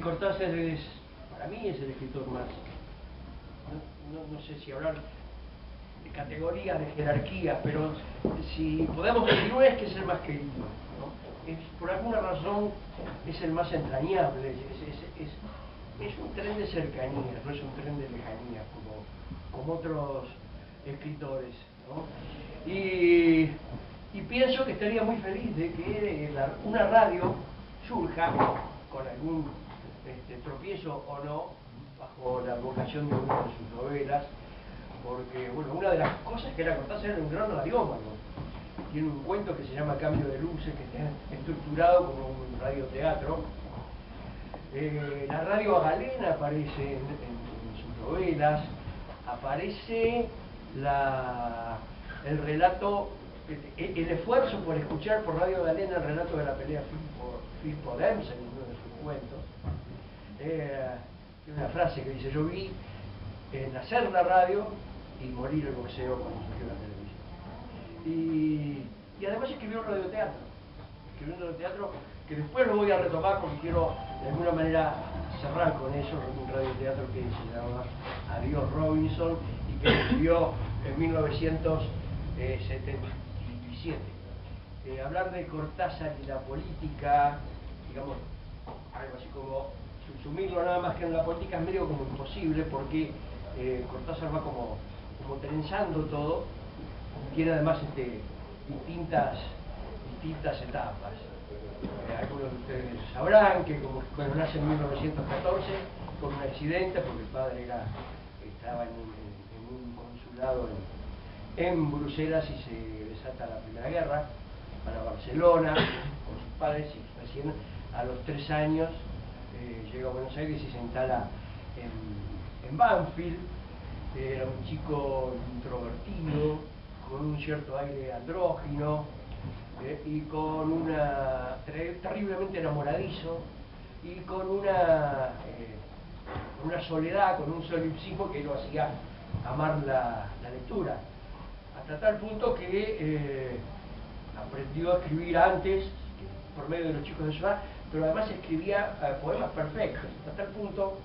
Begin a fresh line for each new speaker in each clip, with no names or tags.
Cortázar es, para mí, es el escritor más, no sé si hablar de categoría, de jerarquía, pero si podemos decir, no es que es el más querido, ¿no? Es, por alguna razón es el más entrañable, es un tren de cercanía, no es un tren de lejanía como otros escritores, ¿no? Y pienso que estaría muy feliz de que una radio surja con algún tropiezo o no, bajo la vocación de una de sus novelas, porque, bueno, una de las cosas que era Cortázar era un gran radiómano. Tiene un cuento que se llama Cambio de Luces, que está estructurado como un radioteatro. La radio galena aparece en sus novelas, aparece el relato, el esfuerzo por escuchar por radio galena el relato de la pelea Filpo-Dempsey en uno de sus cuentos. Tiene una frase que dice: yo vi nacer la radio y morir el boxeo cuando surgió la televisión. Y además escribió un radioteatro que después lo voy a retomar porque quiero de alguna manera cerrar con eso, un radioteatro que se llama Adiós Robinson y que escribió en 1977. Hablar de Cortázar y la política, digamos, algo así como subsumirlo nada más que en la política es medio como imposible, porque Cortázar va como trenzando todo, tiene además distintas etapas. Algunos de ustedes sabrán que cuando nace en 1914 por un accidente, porque el padre estaba en un consulado en Bruselas y se desata la Primera Guerra, para Barcelona con sus padres y recién a los 3 años llega a Buenos Aires y se instala en Banfield. Era un chico introvertido, con un cierto aire andrógino y con terriblemente enamoradizo y con una soledad, con un solipsismo que lo hacía amar la lectura, hasta tal punto que aprendió a escribir antes, por medio de los chicos de su edad, pero además escribía poemas perfectos, hasta tal punto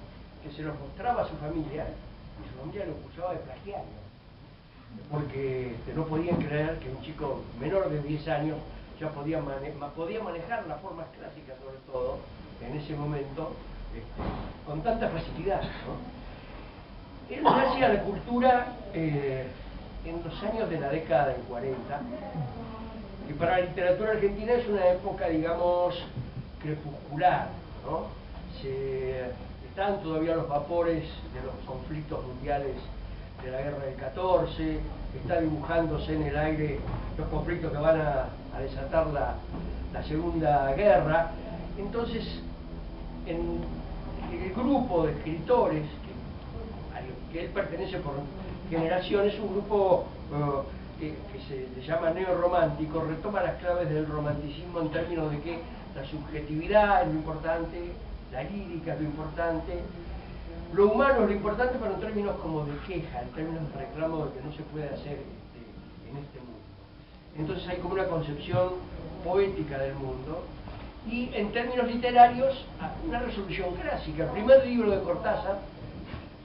que se los mostraba a su familia y su familia lo acusaba de plagiario, porque no podían creer que un chico menor de 10 años ya podía manejar las formas clásicas, sobre todo en ese momento, con tanta facilidad, ¿no? Él hacía la cultura en los años de la década del 40, que para la literatura argentina es una época, digamos, crepuscular, ¿no? Están todavía los vapores de los conflictos mundiales de la guerra del 14, está dibujándose en el aire los conflictos que van a desatar la Segunda Guerra. Entonces, en el grupo de escritores al que él pertenece por generación, es un grupo que se llama neorromántico, retoma las claves del romanticismo en términos de que la subjetividad es lo importante, la lírica es lo importante, lo humano es lo importante, pero en términos como de queja, en términos de reclamo de que no se puede hacer en este mundo. Entonces hay como una concepción poética del mundo, y en términos literarios una resolución clásica. El primer libro de Cortázar,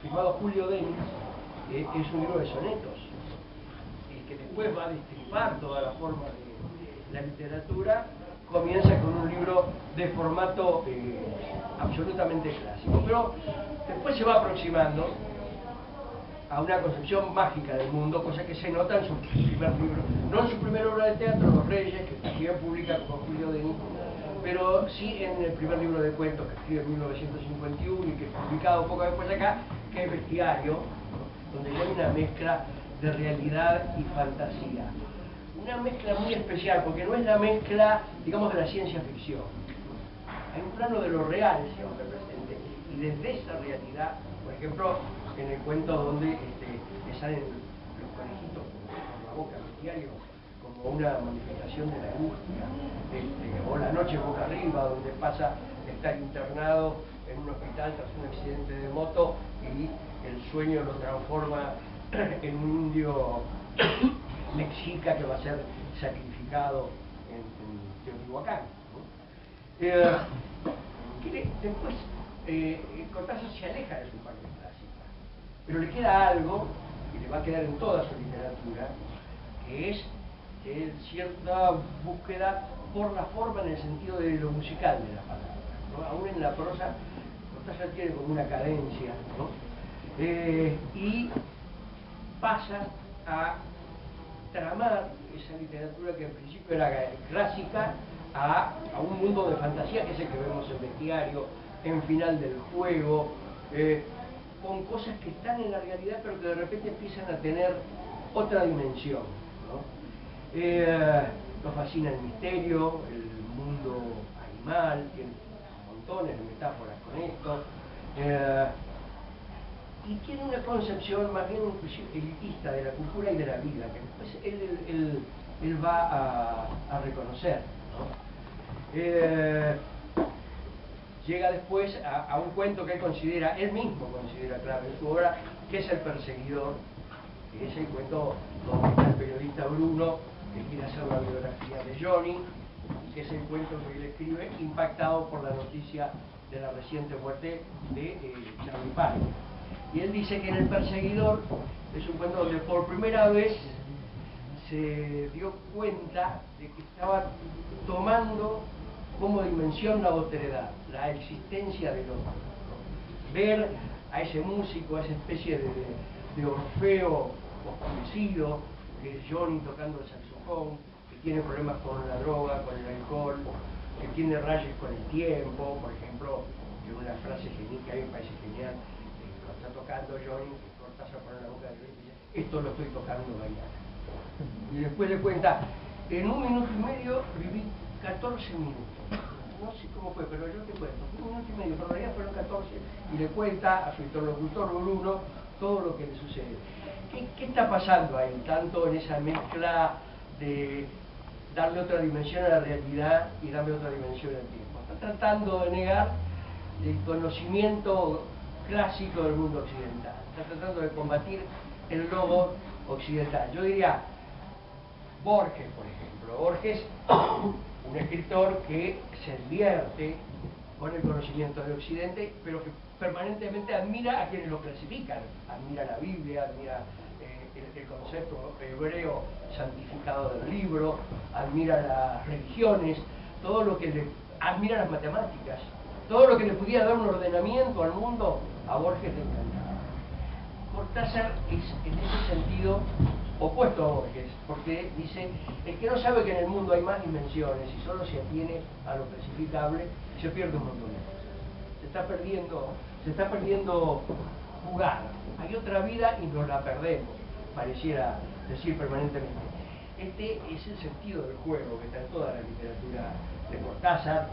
firmado Julio Denis, es un libro de sonetos, que después va a destripar toda la forma de la literatura. Comienza con un libro de formato absolutamente clásico, pero después se va aproximando a una concepción mágica del mundo, cosa que se nota en su primer libro, no en su primera obra de teatro, Los Reyes, que también publica con Julio Denis, pero sí en el primer libro de cuentos que escribe en 1951 y que es publicado poco después acá, que es Bestiario, donde hay una mezcla de realidad y fantasía. Una mezcla muy especial, porque no es la mezcla, digamos, de la ciencia ficción. Hay un plano de lo real, siempre presente, y desde esa realidad, por ejemplo, en el cuento donde le salen los conejitos por la boca, Bestiario, como una manifestación de la angustia, o La noche boca arriba, donde pasa estar internado en un hospital tras un accidente de moto y el sueño lo transforma en un indio mexica que va a ser sacrificado en Teotihuacán, ¿no? después Cortázar se aleja de su parte clásica, pero le queda algo, y le va a quedar en toda su literatura, que es cierta búsqueda por la forma en el sentido de lo musical de la palabra, ¿no? Aún en la prosa, Cortázar tiene como una cadencia, ¿no? Y pasa a tramar esa literatura que en principio era clásica a un mundo de fantasía, que es el que vemos en Bestiario, en Final del Juego, con cosas que están en la realidad pero que de repente empiezan a tener otra dimensión, ¿no? Nos fascina el misterio, el mundo animal, tiene montones de metáforas con esto, y tiene una concepción más bien elitista de la cultura y de la vida, que después él va a reconocer, ¿no? Llega después a un cuento que él mismo considera clave en su obra, que es El Perseguidor, que es el cuento donde está el periodista Bruno, que quiere hacer la biografía de Johnny, que es el cuento que él escribe impactado por la noticia de la reciente muerte de Charlie Parker. Y él dice que en El Perseguidor es un cuento donde por primera vez se dio cuenta de que estaba tomando como dimensión la otredad, la existencia del otro, ¿no? Ver a ese músico, a esa especie de Orfeo oscurecido, que es Johnny tocando el saxofón, que tiene problemas con la droga, con el alcohol, que tiene rayes con el tiempo, por ejemplo, que una frase que a mí me parece genial, cuando está tocando Johnny, que Cortázar pone la boca de Johnny y dice, esto lo estoy tocando mañana. Y después le cuenta, en 1 minuto y medio viví 14 minutos. No sé cómo fue, pero yo te cuento, 1 minuto y medio, pero en realidad fueron 14, y le cuenta a su interlocutor Bruno todo lo que le sucede. ¿Qué está pasando ahí, tanto en esa mezcla de darle otra dimensión a la realidad y darle otra dimensión al tiempo? Está tratando de negar el conocimiento clásico del mundo occidental, está tratando de combatir el lobo occidental. Yo diría, Borges, por ejemplo. Borges, un escritor que se divierte con el conocimiento del Occidente, pero que permanentemente admira a quienes lo clasifican, admira la Biblia, admira el concepto hebreo santificado del libro, admira las religiones, todo lo que admira las matemáticas, todo lo que le pudiera dar un ordenamiento al mundo, a Borges le encantaba. Cortázar es en ese sentido opuesto a Borges, porque dice, el que no sabe que en el mundo hay más dimensiones y solo se atiene a lo clasificable, se pierde un montón de cosas. Se está perdiendo jugar. Hay otra vida y nos la perdemos, pareciera decir permanentemente. Este es el sentido del juego que está en toda la literatura de Cortázar,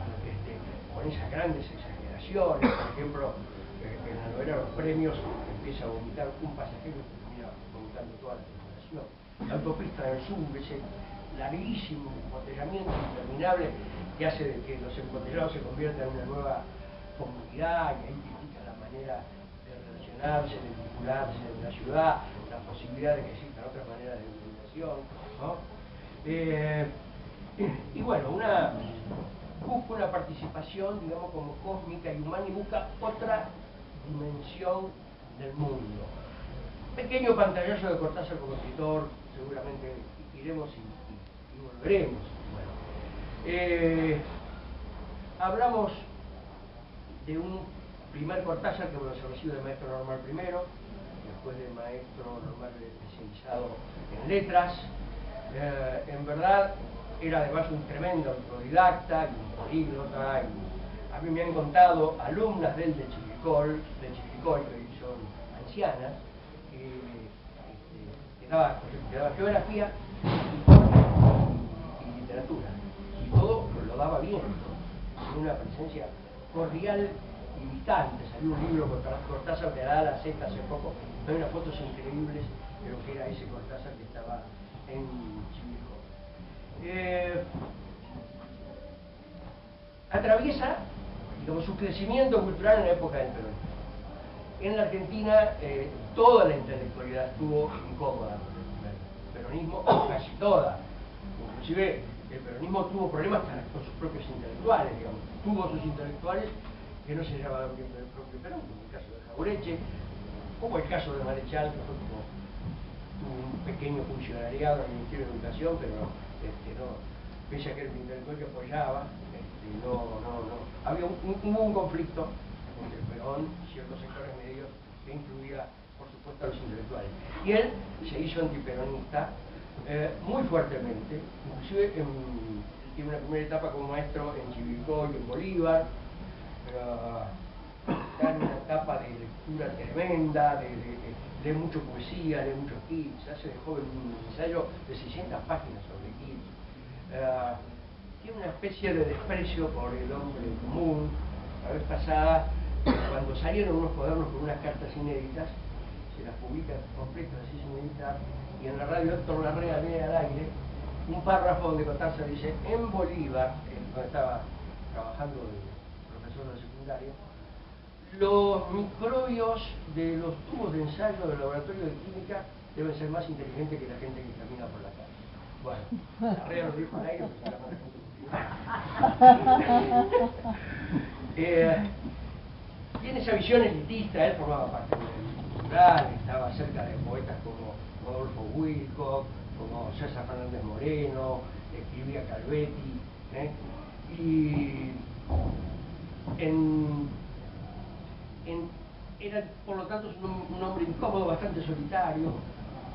con esas grandes exageraciones. Por ejemplo, en la novela Los Premios empieza a vomitar un pasajero que termina vomitando toda la tripulación. La autopista del sur, ese larguísimo embotellamiento interminable que hace de que los embotellados se conviertan en una nueva comunidad, y ahí critica la manera de relacionarse, de vincularse en la ciudad, la posibilidad de que existan otras maneras de vinculación, ¿no? Y bueno, busca una participación, digamos, como cósmica y humana, y busca otra dimensión del mundo. Pequeño pantallazo de Cortázar como escritor, seguramente iremos y volveremos. Bueno, hablamos de un primer Cortázar que se recibe de maestro normal primero, después de maestro normal especializado en letras. En verdad era además un tremendo autodidacta y un políglota. A mí me han contado alumnas de él de Chivilcoy, que hoy son ancianas, que daba geografía y literatura, y todo lo daba bien, con una presencia cordial y distante. Salió un libro con Cortázar que da la Z hace poco, hay unas fotos increíbles de lo que era ese Cortázar que estaba en Chivilcoy. Atraviesa, digamos, su crecimiento cultural en la época del peronismo. En la Argentina toda la intelectualidad estuvo incómoda con el peronismo, casi toda. Inclusive el peronismo tuvo problemas con sus propios intelectuales, digamos. Tuvo sus intelectuales, que no se llevaban bien del propio Perón, como el caso de Jaureche, como el caso de Marechal, que fue como un pequeño funcionariado en el Ministerio de Educación, pero no, pese a que era un intelectual que apoyaba, hubo un conflicto entre Perón y ciertos sectores medios que incluía, por supuesto, a los intelectuales. Y él se hizo antiperonista muy fuertemente, inclusive tiene una primera etapa como maestro en Chivilcoy, en Bolívar, está en una etapa de lectura tremenda, lee mucho poesía, lee mucho Keats, hace de joven un ensayo de 600 páginas sobre Keats. Tiene una especie de desprecio por el hombre común. La vez pasada, cuando salieron unos cuadernos con unas cartas inéditas, se las publican completas así sin editar, y en la radio Héctor Larrea lee al aire un párrafo donde Cortázar dice: en Bolívar, donde estaba trabajando de profesor de secundaria, los microbios de los tubos de ensayo del laboratorio de química deben ser más inteligentes que la gente que camina por la calle. Bueno, Larrea lo dijo al aire porque tiene esa visión elitista. Él formaba parte de la cultural, estaba cerca de poetas como Rodolfo Wilcox, como César Fernández Moreno, escribía Calvetti, y era, por lo tanto, un hombre incómodo, bastante solitario,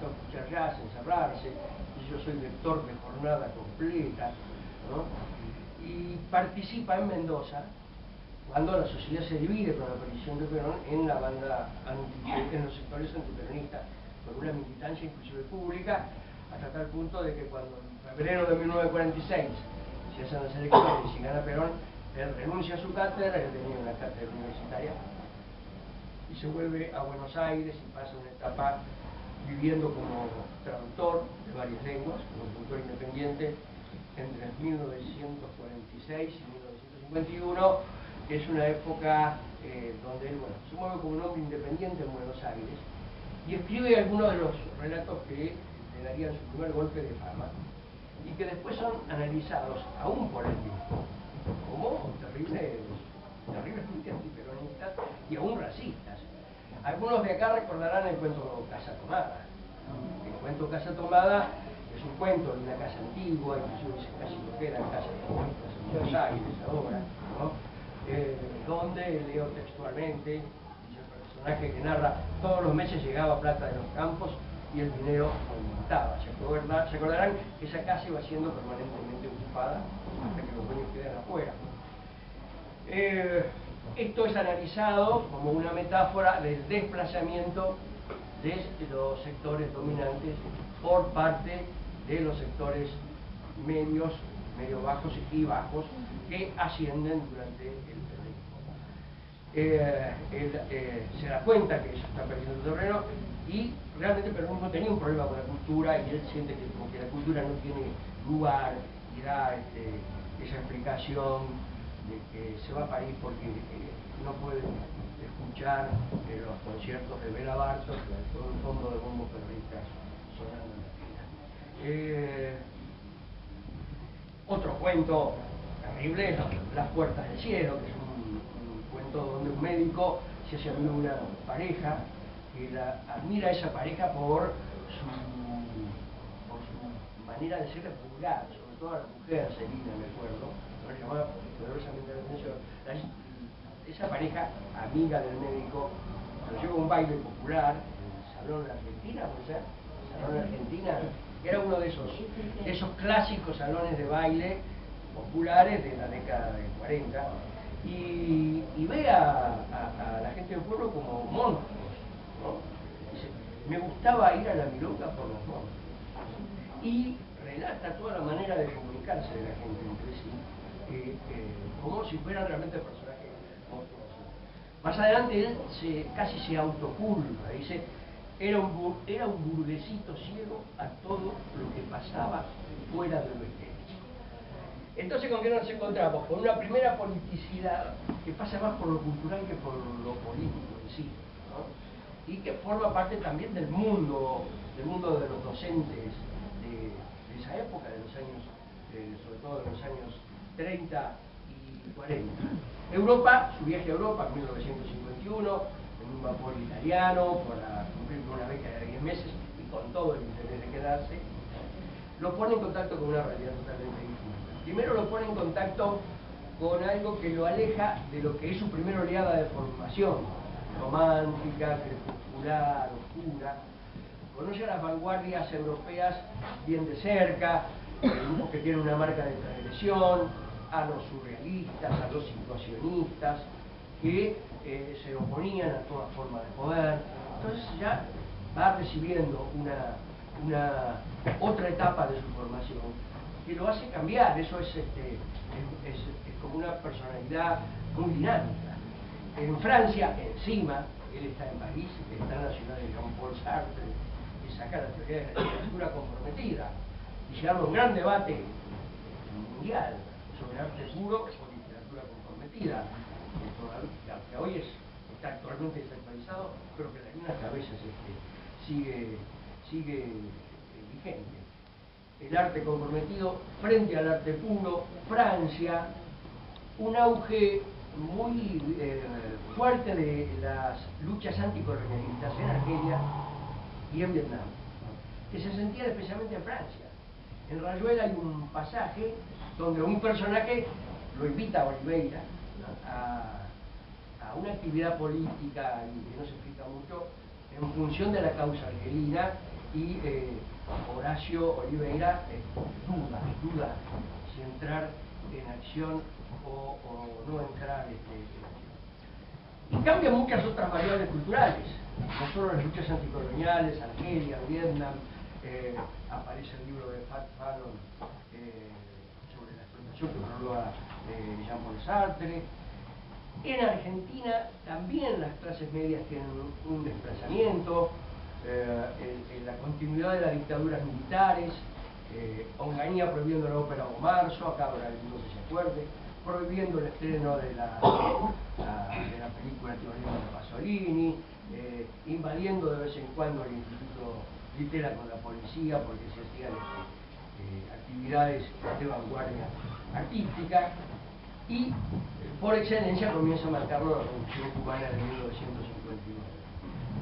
escuchar jazz, encerrarse. Yo soy lector de jornada completa, ¿no? Y participa en Mendoza cuando la sociedad se divide con la aparición de Perón en la banda en los sectores antiperonistas, con una militancia inclusive pública, hasta tal punto de que cuando en febrero de 1946 se hacen las elecciones y gana Perón, él renuncia a su cátedra, él tenía una cátedra universitaria, y se vuelve a Buenos Aires y pasa una etapa viviendo como traductor de varias lenguas, como traductor independiente entre 1946 y 1951. Es una época donde él se mueve como un hombre independiente en Buenos Aires y escribe algunos de los relatos que le darían su primer golpe de fama y que después son analizados, aún por él mismo, como terribles antiperonistas y aún racistas. Algunos de acá recordarán el cuento Casa Tomada. El cuento Casa Tomada es un cuento de una casa antigua, inclusive casi lo que eran casas comunistas en Buenos Aires ahora, ¿no? Donde leo textualmente, dice el personaje que narra: todos los meses llegaba plata de los campos y el dinero aumentaba. Se acordarán que esa casa iba siendo permanentemente ocupada hasta que los dueños quedan afuera. Esto es analizado como una metáfora del desplazamiento de los sectores dominantes por parte de los sectores medios, medio bajos y bajos que ascienden durante el peronismo. Se da cuenta que eso está perdiendo terreno y realmente el peronismo tenía un problema con la cultura y él siente que como que la cultura no tiene lugar y da esa explicación de que se va a París porque no puede escuchar los conciertos de Bela Bartok con un fondo de bombos peronistas sonando en la esquina. Otro cuento terrible es Las Puertas del Cielo, que es un cuento donde un médico se hace amigo de una pareja que admira a esa pareja por su manera de ser vulgar, sobre todo a la mujer, Celina, me acuerdo, no le llamaba poderosamente la atención. Esa pareja, amiga del médico, lo lleva a un baile popular en el Salón Argentina, ¿puede ser? Salón Argentina, que era uno de esos clásicos salones de baile populares de la década del 40, y ve a la gente del pueblo como monstruos, ¿no? Dice: me gustaba ir a la milonga por los monstruos. Y relata toda la manera de comunicarse de la gente entre sí, como si fueran realmente personajes monstruosos. Más adelante él casi se autoculpa, dice: era un burguesito ciego a todo lo que pasaba fuera de lo estético. Entonces, ¿con qué nos encontramos? Con una primera politicidad que pasa más por lo cultural que por lo político en sí, ¿no? Y que forma parte también del mundo de los docentes de esa época, de los años, sobre todo de los años 30 y 40. Europa, su viaje a Europa en 1951, en un vapor italiano, para cumplir con una beca de 10 meses y con todo el interés de quedarse, lo pone en contacto con una realidad totalmente distinta. Primero lo pone en contacto con algo que lo aleja de lo que es su primera oleada de formación, romántica, crepuscular, oscura. Conoce a las vanguardias europeas bien de cerca, grupos que tienen una marca de transgresión, a los surrealistas, a los situacionistas, que se oponían a toda forma de poder. Entonces ya va recibiendo una otra etapa de su formación que lo hace cambiar. Eso es como una personalidad muy dinámica. En Francia, encima, él está en París, está en la ciudad de Jean-Paul Sartre, que saca la teoría de la literatura comprometida y se arma un gran debate mundial sobre arte puro o literatura comprometida, que hoy está actualmente desactualizado, pero que en algunas cabezas sigue vigente. El arte comprometido frente al arte puro, Francia, un auge muy fuerte de las luchas anticolonialistas en Argelia y en Vietnam, que se sentían especialmente en Francia. En Rayuela hay un pasaje donde un personaje lo invita a Oliveira a una actividad política que no se explica mucho en función de la causa argelina, y Horacio Oliveira duda si entrar en acción o no entrar en acción. Y cambian muchas otras variables culturales, no solo las luchas anticoloniales, Argelia, Vietnam, aparece el libro de Pat Fallon sobre la explotación que prologa Jean-Paul Sartre. En Argentina también las clases medias tienen un desplazamiento, en la continuidad de las dictaduras militares, Onganía prohibiendo la ópera o Marzo, acá habrá alguno que se acuerde, prohibiendo el estreno de la película Teorema de Pasolini, invadiendo de vez en cuando el Instituto Litera con la policía porque se hacían actividades de vanguardia artística, y por excelencia comienza a marcarlo la Revolución Cubana de 1959.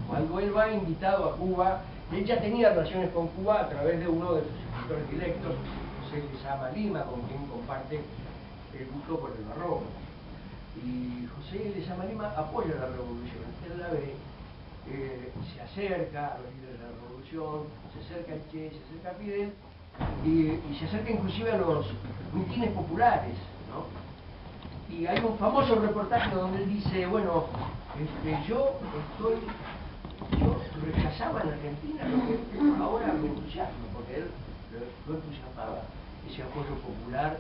Cuando él va invitado a Cuba, él ya tenía relaciones con Cuba a través de uno de sus escritores directos, José Lezama Lima, con quien comparte el gusto por el barroco. Y José Lezama Lima apoya la revolución, él la ve, se acerca a los líderes de la revolución, se acerca al Che, se acerca a Fidel, y se acerca inclusive a los mitines populares, ¿no? Y hay un famoso reportaje donde él dice, bueno, yo rechazaba en Argentina lo que ahora me entusiasma, porque él lo entusiasmaba, ese apoyo popular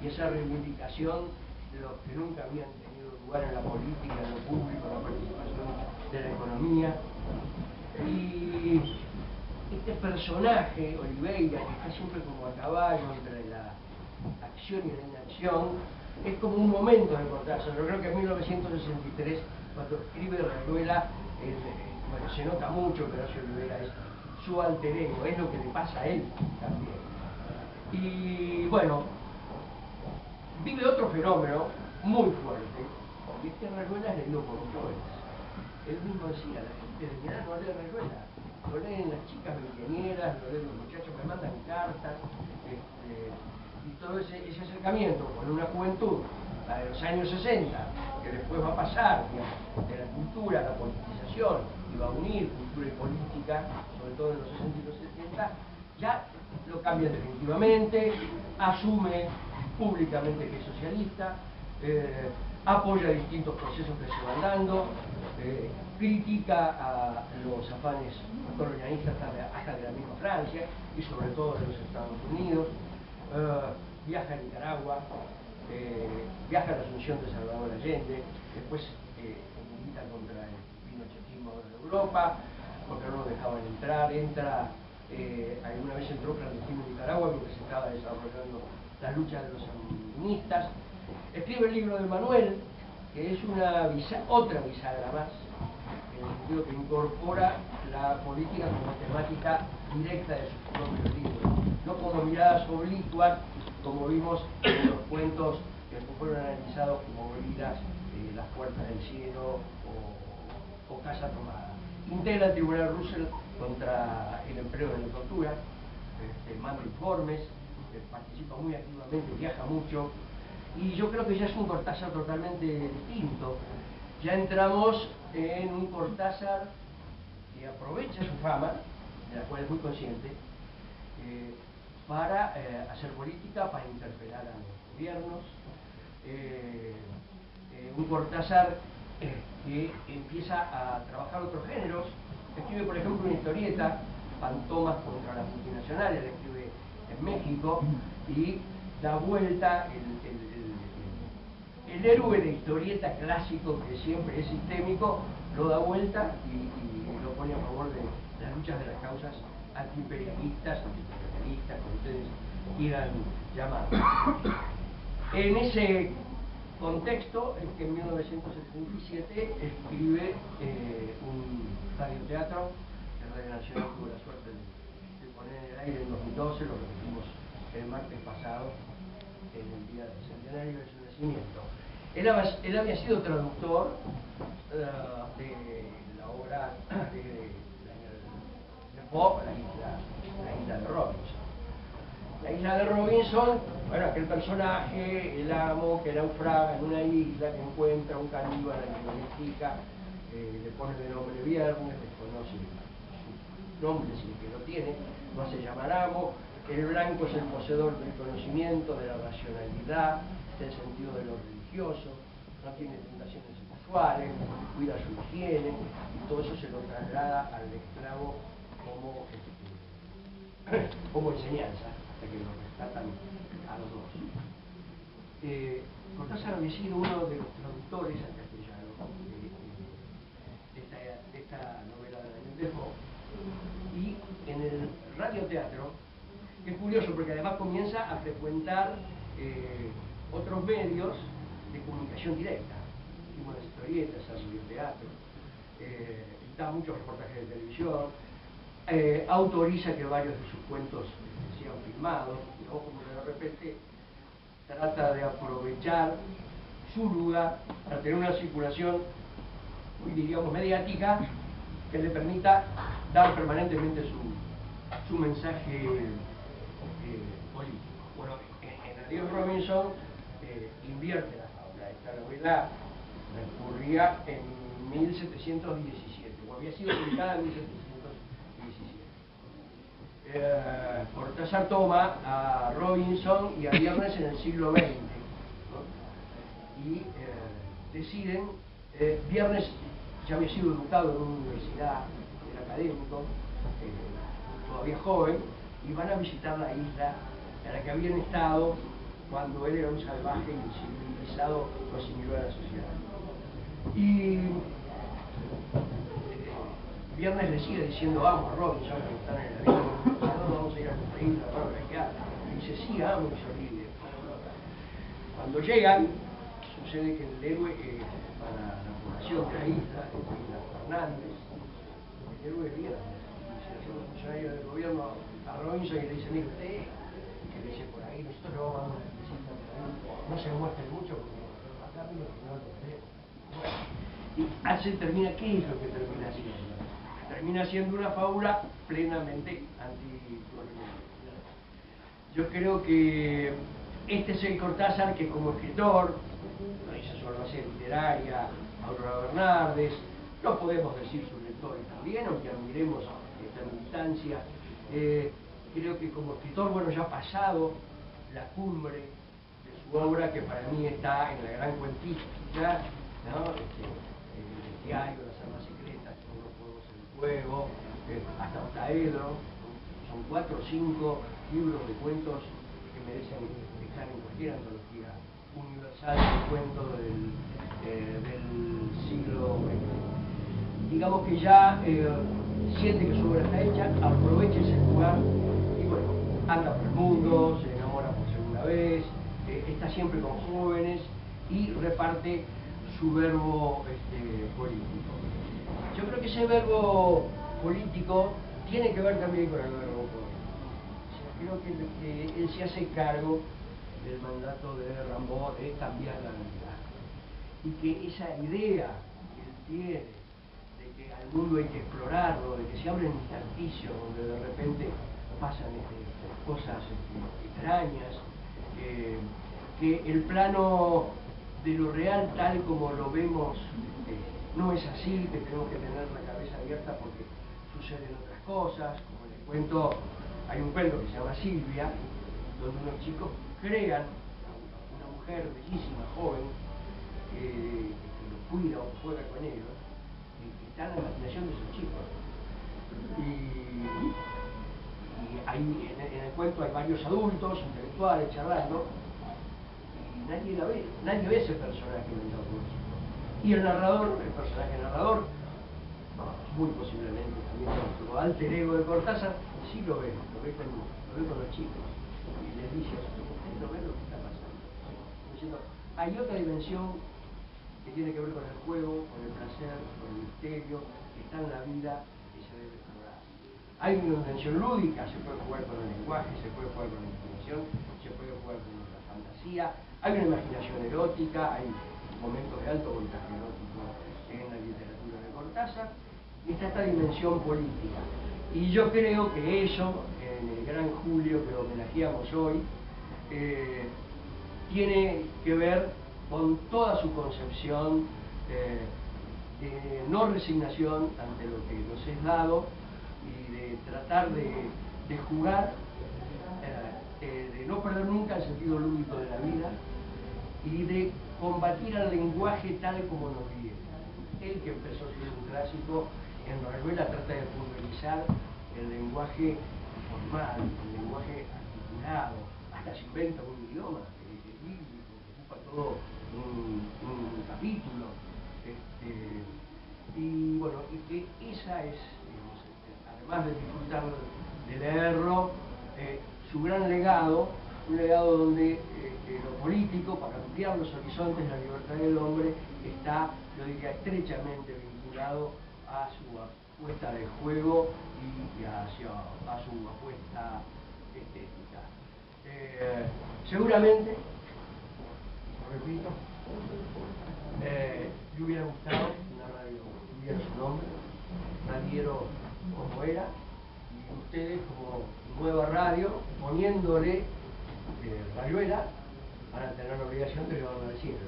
y esa reivindicación de los que nunca habían tenido lugar en la política, en lo público, en la participación de la economía. Y este personaje, Oliveira, que está siempre como a caballo entre la acción y la inacción, es como un momento de Cortázar. Yo creo que en 1963, cuando escribe Rayuela, bueno, se nota mucho que Horacio Oliveira es su alter ego, es lo que le pasa a él también. Y bueno, vive otro fenómeno muy fuerte, y es que Rayuela es leído por los jóvenes. Él mismo decía, la gente de mi edad no lee Rayuela, lo leen las chicas veinteañeras, lo leen los muchachos que mandan cartas, y todo ese acercamiento con una juventud, la de los años 60, que después va a pasar, digamos, de la cultura a la politización, y va a unir cultura y política, sobre todo en los 60 y los 70, ya lo cambia definitivamente, asume públicamente que es socialista, apoya distintos procesos que se van dando, critica a los afanes colonialistas hasta de la misma Francia y sobre todo de los Estados Unidos, viaja a Nicaragua, viaja a la Asunción de Salvador Allende, después milita contra el pinochetismo de Europa, porque no lo dejaban entrar, alguna vez entró clandestino en Nicaragua porque se estaba desarrollando la lucha de los sandinistas. Escribe el libro de Manuel, que es otra bisagra más, en el sentido que incorpora la política como temática directa de sus propios libros, no como miradas oblicuas como vimos en los cuentos que fueron analizados como Gorilas, Las Puertas del Cielo o Casa Tomada. Integra el Tribunal Russell contra el empleo de la tortura, manda informes, participa muy activamente, viaja mucho, y yo creo que ya es un Cortázar totalmente distinto. Ya entramos en un Cortázar que aprovecha su fama, de la cual es muy consciente, para hacer política, para interpelar a los gobiernos. Un Cortázar que empieza a trabajar otros géneros. Escribe, por ejemplo, una historieta, Fantomas contra las multinacionales, la escribe en México, y da vuelta el héroe de historieta clásico, que siempre es sistémico, lo da vuelta y lo pone a favor de las luchas de las causas antiimperialistas, anticapitalistas, como ustedes quieran llamar. En ese contexto es que en 1977 escribe un radioteatro que Radio Nacional tuvo la suerte de poner en el aire en 2012, lo repetimos el martes pasado, en el día del centenario de su nacimiento. Él había sido traductor de la obra de Poe, la isla de Robinson. La isla de Robinson, bueno, aquel personaje, el amo que naufraga en una isla, que encuentra un caníbal al que domestica, le pone de nombre Viernes, desconoce su nombre, si es que lo tiene, no hace llamar amo. El blanco es el poseedor del conocimiento, de la racionalidad, del sentido de lo religioso, no tiene tentaciones sexuales, cuida su higiene, y todo eso se lo traslada al esclavo como enseñanza, hasta que lo rescatan a los dos. Cortázar había sido uno de los traductores al castellano de esta novela de Daniel Defoe, y en el radioteatro, que es curioso porque además comienza a frecuentar otros medios de comunicación directa, como las historietas, el radioteatro, da muchos reportajes de televisión, autoriza que varios de sus cuentos sean filmados, ¿no? Como que de repente trata de aprovechar su lugar para tener una circulación muy, digamos, mediática que le permita dar permanentemente su mensaje político. Bueno, en Adiós Robinson invierte la fábula. Esta novela transcurría en 1717, o había sido publicada en 1717. Cortázar toma a Robinson y a Viernes en el siglo XX, ¿no? Y deciden, Viernes ya había sido educado en una universidad, era académico, todavía joven, y van a visitar la isla en la que habían estado cuando él era un salvaje y civilizado, lo asimiló a la sociedad. Y Viernes le sigue diciendo amo a Robinson, que están en el avión, no vamos a ir a nuestra isla, vamos a viajar. Y dice sí, amo, y se ríe. Cuando llegan, sucede que el héroe para la población de la isla, Fernández, el héroe Viernes, y se le hace un funcionario del gobierno a Robinson y le dice, mire usted, que le dice por ahí, nosotros no vamos a una visita por ahí, no se muestren mucho porque acá vino que no lo queremos. Y Axel termina, ¿qué es lo que termina haciendo? Termina siendo una fábula plenamente anticolonial. Yo creo que este es el Cortázar que como escritor, no dice su base literaria, Aurora Bernardes, no podemos decir sus lectores también, aunque admiremos esta militancia. Creo que como escritor, bueno, ya ha pasado la cumbre de su obra, que para mí está en la gran cuentística, ¿no? El diario, Las armas secretas, Todos los juegos en el juego, hasta Octaedro, son 4 o 5 libros de cuentos que merecen estar en cualquier antología universal de cuentos del siglo XX. Digamos que ya siente que su obra está hecha, aprovecha ese lugar y bueno, anda por el mundo, se enamora por segunda vez, está siempre con jóvenes y reparte su verbo político. Yo creo que ese verbo político tiene que ver también con el verbo poético. O sea, creo que él se hace cargo del mandato de Rimbaud de cambiar la vida. Y que esa idea que él tiene de que al mundo hay que explorarlo, de que se abren intersticios donde de repente pasan cosas extrañas, que el plano de lo real tal como lo vemos no es así, que tenemos que tener la cabeza abierta porque suceden otras cosas, como les cuento, hay un cuento que se llama Silvia, donde unos chicos crean a una mujer bellísima, joven, que los cuida o juega con ellos, y está en la imaginación de esos chicos. Y ahí en el cuento hay varios adultos, intelectuales, charlando, y nadie la ve, nadie ve ese personaje inventado por los chicos. Y el narrador, el personaje narrador, muy posiblemente también como alter ego de Cortázar, sí lo ve con los chicos, y les dice, ustedes no ven lo que está pasando. Diciendo, hay otra dimensión que tiene que ver con el juego, con el placer, con el misterio, que está en la vida y se debe explorar. Hay una dimensión lúdica, se puede jugar con el lenguaje, se puede jugar con la imaginación, se puede jugar con la fantasía, hay una imaginación erótica, hay momentos de alto voltaje erótico en la literatura de Cortázar, y está esta dimensión política. Y yo creo que eso, en el gran Julio que homenajeamos hoy, tiene que ver con toda su concepción de no resignación ante lo que nos es dado y de tratar de jugar, de no perder nunca el sentido lúdico de la vida y de combatir al lenguaje tal como nos viene. Él, que empezó siendo un clásico, en Rayuela trata de pulverizar el lenguaje formal, el lenguaje articulado, hasta se inventa un idioma bíblico que ocupa todo un capítulo. Y bueno, y que esa es, digamos, además de disfrutar de leerlo, su gran legado, un legado donde lo político, para ampliar los horizontes de la libertad del hombre, está, yo diría, estrechamente vinculado a su apuesta de juego y a su apuesta estética. Seguramente, lo repito, le hubiera gustado una radio que tuviera su nombre, radiero como era, y ustedes como nueva radio, poniéndole Rayuela, van a tener la obligación de llevarlo al cielo,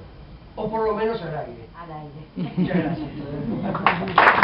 o por lo menos al aire.
Al aire.
Muchas gracias.